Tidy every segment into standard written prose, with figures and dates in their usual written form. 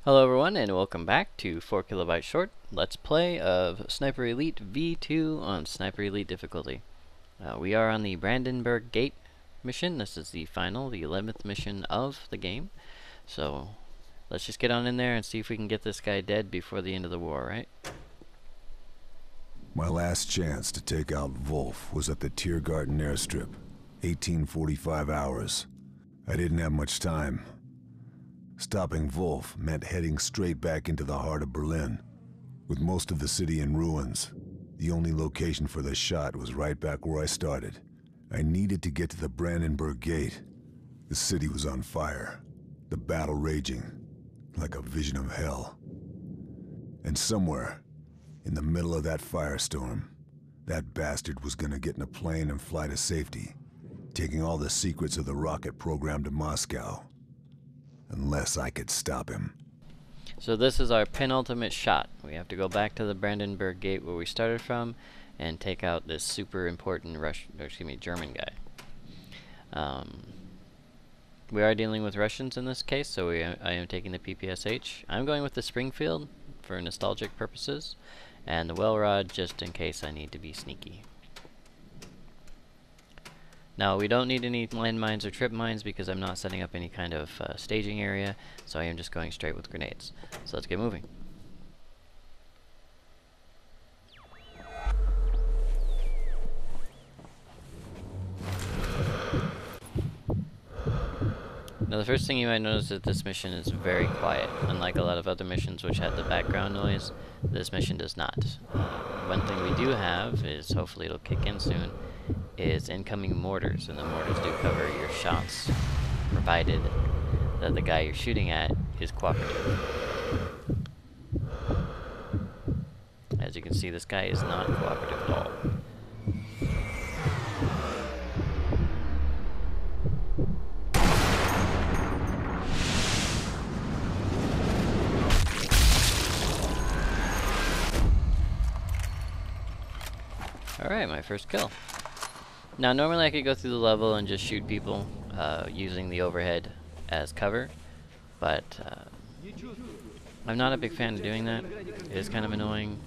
Hello everyone and welcome back to 4 Kilobyte Short Let's Play of Sniper Elite V2 on Sniper Elite difficulty. We are on the Brandenburg Gate mission. This is the final, the 11th mission of the game. So let's just get on in there and see if we can get this guy dead before the end of the war, right? My last chance to take out Wolf was at the Tiergarten airstrip. 1845 hours. I didn't have much time. Stopping Wolf meant heading straight back into the heart of Berlin. With most of the city in ruins, the only location for the shot was right back where I started. I needed to get to the Brandenburg Gate. The city was on fire, the battle raging, like a vision of hell. And somewhere, in the middle of that firestorm, that bastard was gonna get in a plane and fly to safety, taking all the secrets of the rocket program to Moscow. Unless I could stop him. So this is our penultimate shot. We have to go back to the Brandenburg Gate where we started from and take out this super important German guy. We are dealing with Russians in this case, so I am taking the PPSH. I'm going with the Springfield for nostalgic purposes, and the Welrod just in case I need to be sneaky. Now, we don't need any landmines or trip mines because I'm not setting up any kind of staging area, so I am just going straight with grenades. So let's get moving. Now, the first thing you might notice is that this mission is very quiet. Unlike a lot of other missions which had the background noise, this mission does not. One thing we do have is, hopefully it'll kick in soon, is incoming mortars, and the mortars do cover your shots, provided that the guy you're shooting at is cooperative. As you can see, this guy is not cooperative at all. Alright, my first kill. Now, normally I could go through the level and just shoot people using the overhead as cover, but I'm not a big fan of doing that. It is kind of annoying.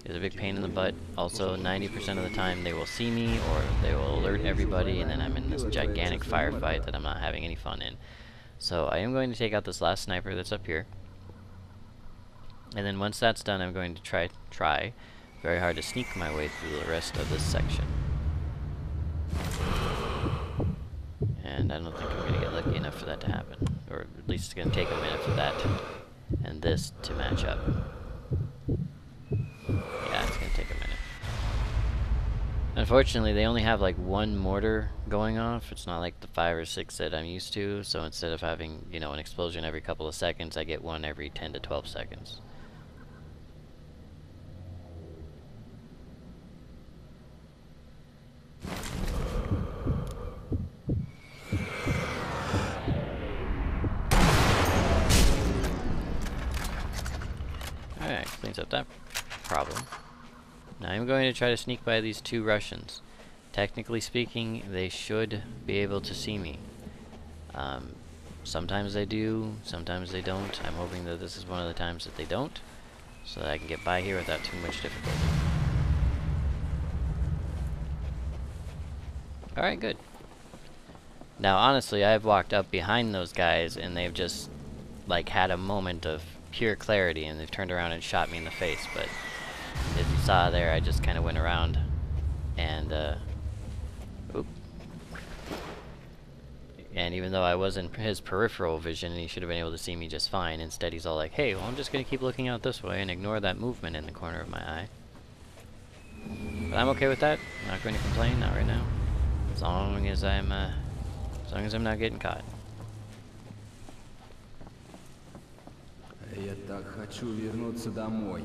It's a big pain in the butt. Also, 90% of the time they will see me or they will alert everybody, and then I'm in this gigantic firefight that I'm not having any fun in. So I am going to take out this last sniper that's up here. And then once that's done, I'm going to try very hard to sneak my way through the rest of this section. And I don't think I'm going to get lucky enough for that to happen. Or at least it's going to take a minute for that and this to match up. Yeah, it's going to take a minute. Unfortunately, they only have like one mortar going off. It's not like the 5 or 6 that I'm used to. So instead of having, you know, an explosion every couple of seconds, I get one every 10 to 12 seconds. Alright, cleans up that problem. Now I'm going to try to sneak by these 2 Russians. Technically speaking, they should be able to see me. Sometimes they do, sometimes they don't. I'm hoping that this is one of the times that they don't, so that I can get by here without too much difficulty. Alright, good. Now honestly, I've walked up behind those guys and they've just like had a moment of pure clarity and they've turned around and shot me in the face, but as you saw there, I just kind of went around and oop. And even though I was in his peripheral vision and he should have been able to see me just fine, instead he's all like, hey, well, I'm just going to keep looking out this way and ignore that movement in the corner of my eye. But I'm okay with that. I'm not going to complain, not right now. As long as I'm not getting caught. Я так хочу вернуться домой.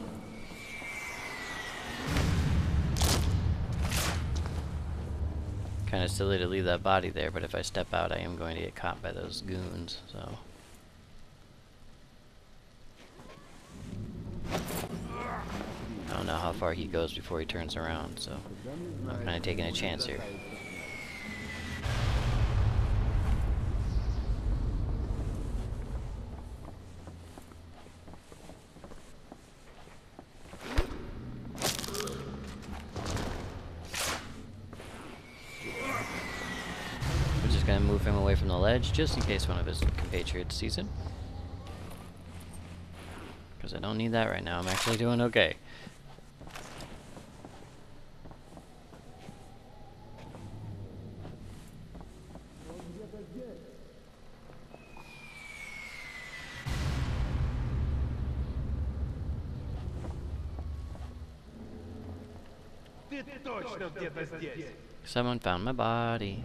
Kind of silly to leave that body there, but if I step out, I am going to get caught by those goons, so. I don't know how far he goes before he turns around, so I'm kind of taking a chance here. to move him away from the ledge just in case one of his compatriots sees him. Because I don't need that right now. I'm actually doing okay. Someone found my body.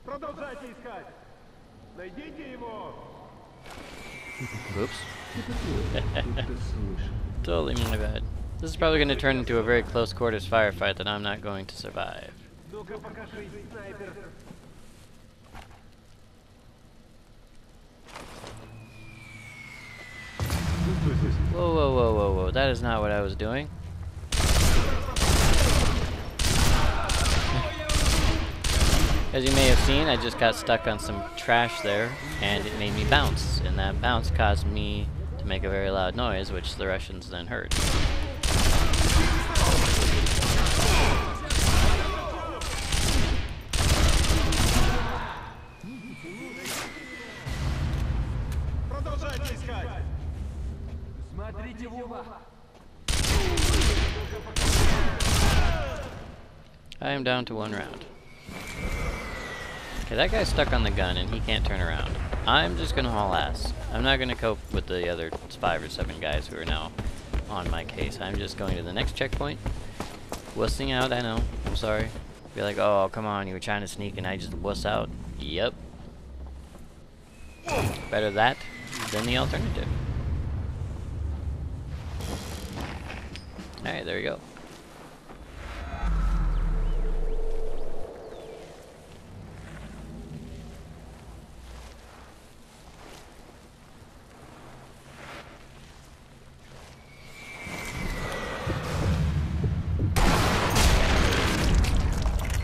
Продолжайте искать. Найдите его. Oops. Totally my bad. This is probably going to turn into a very close quarters firefight that I'm not going to survive. Ну-ка покажи, снайпер. Whoa, whoa, whoa, whoa, whoa. That is not what I was doing. As you may have seen, I just got stuck on some trash there, and it made me bounce. And that bounce caused me to make a very loud noise, which the Russians then heard. Продолжайте искать. Смотрите в оба. I am down to 1 round. Okay, that guy's stuck on the gun and he can't turn around. I'm just gonna haul ass. I'm not gonna cope with the other 5 or 7 guys who are now on my case. I'm just going to the next checkpoint. Wussing out, I know. I'm sorry. Be like, oh, come on, you were trying to sneak and I just wuss out. Yep. Better that than the alternative. Alright, there we go.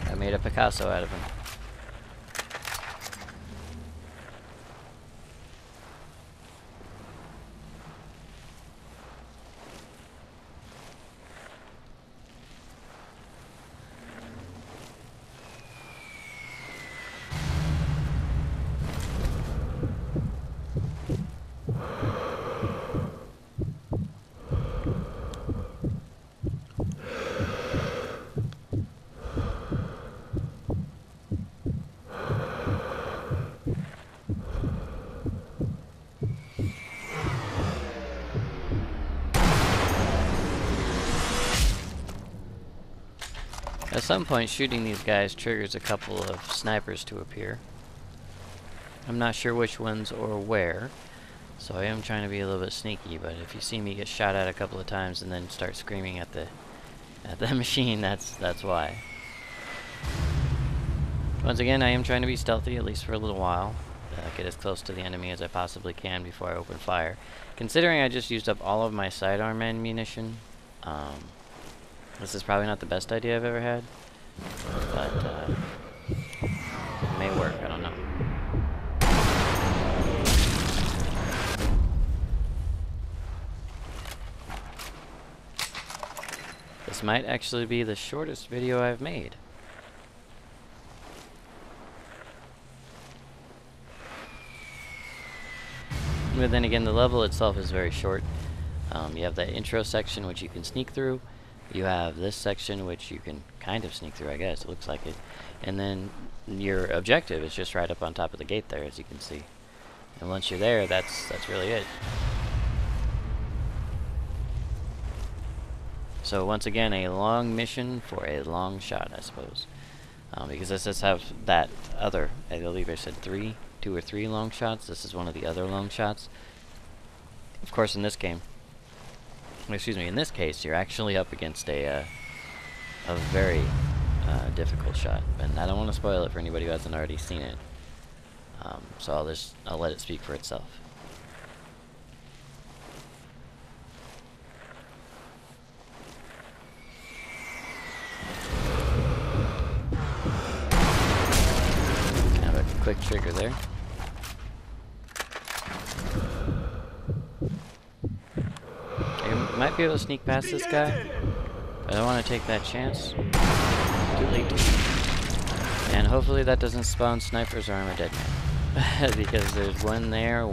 I made a Picasso out of him. At some point, shooting these guys triggers a couple of snipers to appear. I'm not sure which ones or where, so I am trying to be a little bit sneaky, but if you see me get shot at a couple of times and then start screaming at the machine, that's why. Once again, I am trying to be stealthy, at least for a little while. Get as close to the enemy as I possibly can before I open fire. Considering I just used up all of my sidearm ammunition, this is probably not the best idea I've ever had, but it may work, I don't know. This might actually be the shortest video I've made. But then again, the level itself is very short. You have that intro section which you can sneak through. You have this section which you can kind of sneak through, I guess. It looks like it. And then your objective is just right up on top of the gate there, as you can see. And once you're there, that's really it. So once again, a long mission for a long shot, I suppose. Because this does have that other, I believe I said 2 or 3 long shots. This is one of the other long shots. Of course, in this game, excuse me, in this case, you're actually up against a very difficult shot, and I don't want to spoil it for anybody who hasn't already seen it. So I'll let it speak for itself. Kind of a quick trigger there. Might be able to sneak past this guy. But I don't want to take that chance. Too late. And hopefully that doesn't spawn snipers or I'm a dead man. Because there's one there, and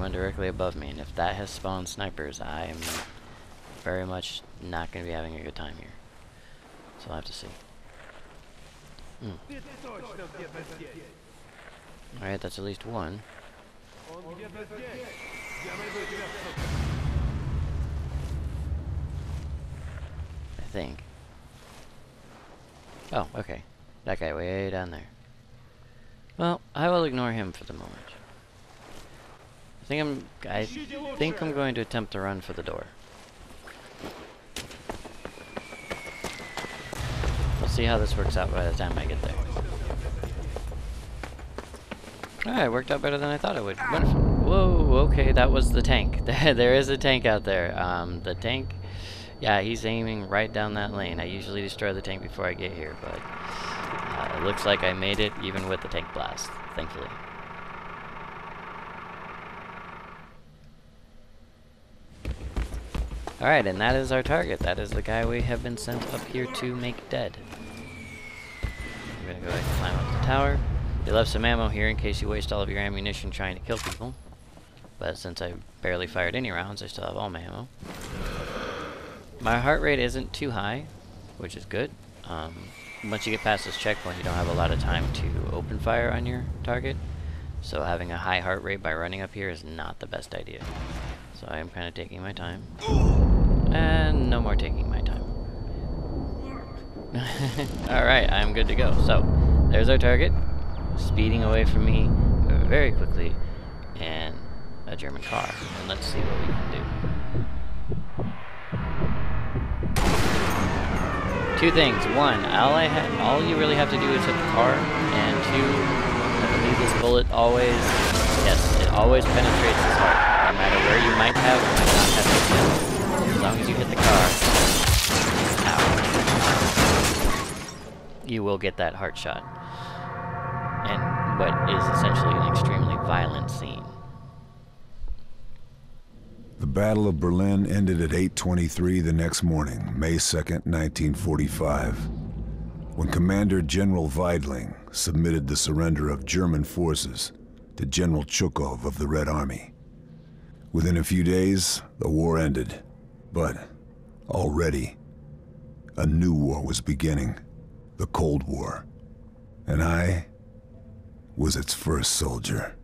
one directly above me. And if that has spawned snipers, I'm very much not going to be having a good time here. So I'll have to see. Ты точно где-то здесь. Alright, that's at least one. Он где-то здесь. Я найду тебя, сука. I think. Oh, okay. That guy way down there. Well, I will ignore him for the moment. I think I'm going to attempt to run for the door. We'll see how this works out by the time I get there. Alright, worked out better than I thought it would. Wonderful. Whoa, okay, that was the tank. There is a tank out there. The tank, yeah, he's aiming right down that lane. I usually destroy the tank before I get here, but it looks like I made it even with the tank blast, thankfully. Alright, and that is our target. That is the guy we have been sent up here to make dead. I'm gonna go ahead and climb up the tower. They left some ammo here in case you waste all of your ammunition trying to kill people. But since I barely fired any rounds, I still have all my ammo. My heart rate isn't too high, which is good. Once you get past this checkpoint, you don't have a lot of time to open fire on your target. So having a high heart rate by running up here is not the best idea. So I am kind of taking my time. And no more taking my time. Alright, I'm good to go. So, there's our target. Speeding away from me very quickly. And a German car. And let's see what we can do. Two things. One, all you really have to do is hit the car. And two, I believe this bullet always, yes, it always penetrates his heart. No matter where you might have or might not have hit, as long as you hit the car, you will get that heart shot. And what is essentially an extremely violent scene. The Battle of Berlin ended at 8:23 the next morning, May 2nd, 1945, when Commander General Weidling submitted the surrender of German forces to General Chukov of the Red Army. Within a few days, the war ended, but already a new war was beginning, the Cold War, and I was its first soldier.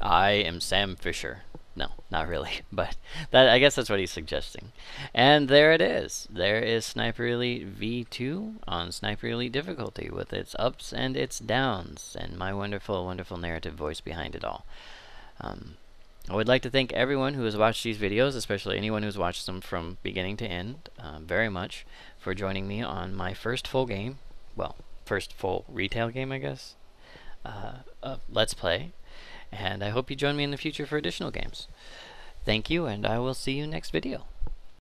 I am Sam Fisher. No, not really, but I guess that's what he's suggesting. And there it is. There is Sniper Elite V2 on Sniper Elite difficulty with its ups and its downs and my wonderful, wonderful narrative voice behind it all. I would like to thank everyone who has watched these videos, especially anyone who's watched them from beginning to end, very much for joining me on my first full game, well, first full retail game, I guess, Let's Play. And I hope you join me in the future for additional games. Thank you, and I will see you next video.